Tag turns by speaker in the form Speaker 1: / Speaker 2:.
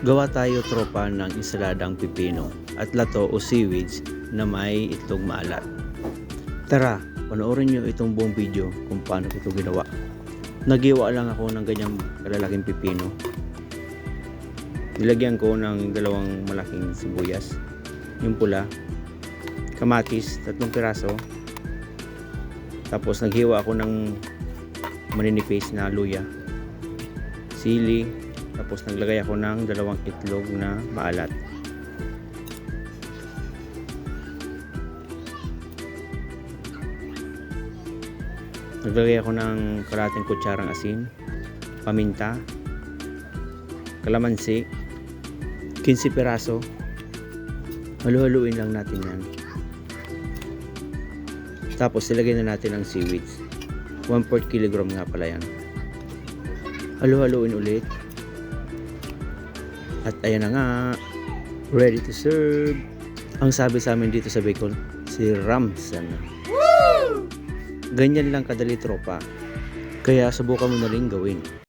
Speaker 1: Gawa tayo tropa ng insaladang pipino at lato o seaweeds na may itlog maalat. Tara, panoorin nyo itong buong video kung paano ito ginawa. Nagiwa lang ako ng ganyang kalalaking pipino. Nilagyan ko ng dalawang malaking sibuyas, yung pula, kamatis, 3 piraso. Tapos naghiwa ako ng maninipis na luya, sili, tapos naglagay ako ng 2 itlog na maalat. Naglagay ako ng kalahating kutsarang asin, paminta, kalamansi, 15 piraso. Halu-haluin lang natin yan. Tapos ilagay na natin ang seaweeds. 1/4 kilogram nga pala yan. Halu-haluin ulit. At ayan na nga, ready to serve. Ang sabi sa amin dito sa Bicol, si Ramsan. Ganyan lang kadali tropa. Kaya subukan mo na rin gawin.